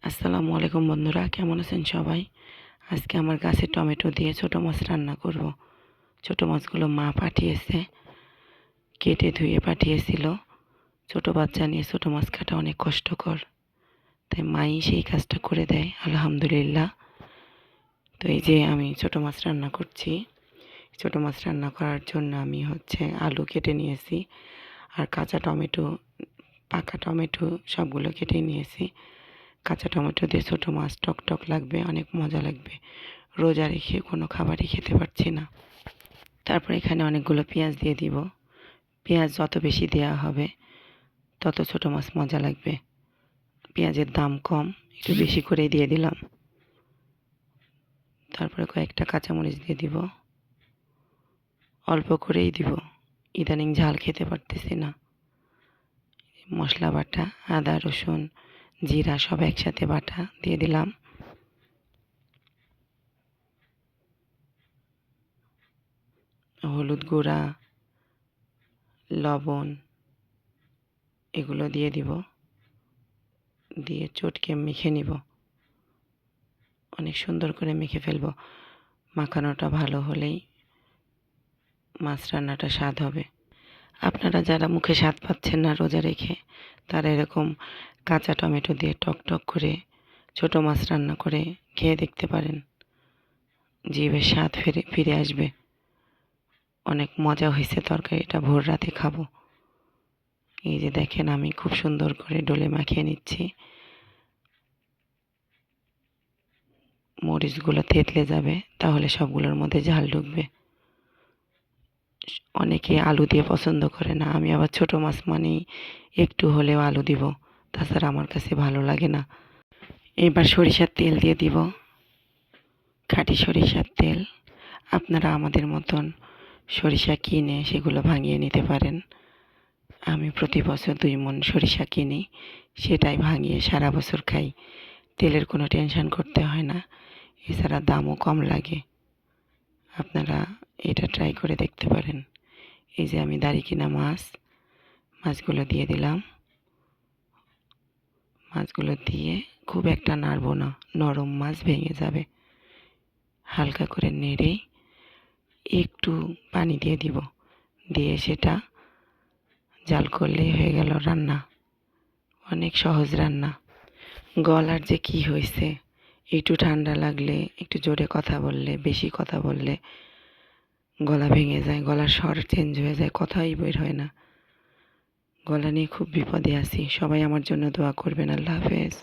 আসসালামু আলাইকুম বন্ধুরা, কেমন আছেন সবাই? আজকে আমার গাছে টমেটো দিয়ে ছোটো মাছ রান্না করব। ছোটো মাছগুলো মা পাঠিয়েছে, কেটে ধুয়ে পাঠিয়েছিল। ছোটো বাচ্চা নিয়ে ছোটো মাছ কাটা অনেক কষ্টকর, তাই মাই সেই কাজটা করে দেয় আলহামদুলিল্লাহ। তো এই যে আমি ছোটো মাছ রান্না করছি। ছোটো মাছ রান্না করার জন্য আমি আলু কেটে নিয়েছি, আর কাঁচা টমেটো, পাকা টমেটো সবগুলো কেটে নিয়েছি। কাঁচা টমেটো দিয়ে ছোটো মাছ টক টক লাগবে, অনেক মজা লাগবে। রোজা রেখে কোনো খাবারই খেতে পারছি না। তারপর এখানে অনেকগুলো পেঁয়াজ দিয়ে দিব। পেঁয়াজ যত বেশি দেওয়া হবে তত ছোটো মাছ মজা লাগবে। পেঁয়াজের দাম কম, একটু বেশি করেই দিয়ে দিলাম। তারপরে কয়েকটা কাঁচামরিচ দিয়ে দিব, অল্প করেই দিব, ইদানিং ঝাল খেতে পারতেছি না। মশলা বাটা, আদা রসুন জিরা সব একসাথে বাটা দিয়ে দিলাম। হলুদ গুঁড়া, লবণ এগুলো দিয়ে দিব, দিয়ে চটকে মেখে নিব। অনেক সুন্দর করে মেখে ফেলবো। মাখানোটা ভালো হলেই মাছ রান্নাটা স্বাদ হবে। আপনারা যারা মুখে স্বাদ পাচ্ছেন না রোজা রেখে, তারা এরকম কাঁচা টমেটো দিয়ে টক টক করে ছোটো মাছ রান্না করে খেয়ে দেখতে পারেন। জিভের স্বাদ ফিরে আসবে। অনেক মজা হয়েছে তরকারিটা, ভোর রাতে খাবো। এই যে দেখেন, আমি খুব সুন্দর করে ডলে মাখিয়ে নিচ্ছি। মরিচগুলো থেতলে যাবে, তাহলে সবগুলোর মধ্যে ঝাল ঢুকবে। অনেকে আলু দিয়ে পছন্দ করে না, আমি আবার ছোটো মাছ মানেই একটু হলেও আলু দিব, তাছাড়া আমার কাছে ভালো লাগে না। এবার সরিষার তেল দিয়ে দিব, খাঁটি সরিষার তেল। আপনারা আমাদের মতন সরিষা কিনে সেগুলো ভাঙিয়ে নিতে পারেন। আমি প্রতি বছর 2 মণ সরিষা কিনি, সেটাই ভাঙিয়ে সারা বছর খাই। তেলের কোনো টেনশন করতে হয় না, এছাড়া দামও কম লাগে। আপনারা এটা ট্রাই করে দেখতে পারেন। এই যে আমি দাড়িকিনা মাছগুলো দিয়ে দিলাম। মাছগুলো দিয়ে খুব একটা নাড়বো না, নরম মাছ ভেঙে যাবে। হালকা করে নেড়ে একটু পানি দিয়ে দিব, দিয়ে সেটা জাল করলেই হয়ে গেল রান্না। অনেক সহজ রান্না। গলার যে কি হয়েছে, একটু ঠান্ডা লাগলে, একটু জোরে কথা বললে, বেশি কথা বললে গলা ভেঙে যায়, গলার স্বর চেঞ্জ হয়ে যায়, কথাই বের হয় না। গলা নিয়ে খুব বিপদে আছি। সবাই আমার জন্য দোয়া করবেন। আল্লাহ হাফেজ।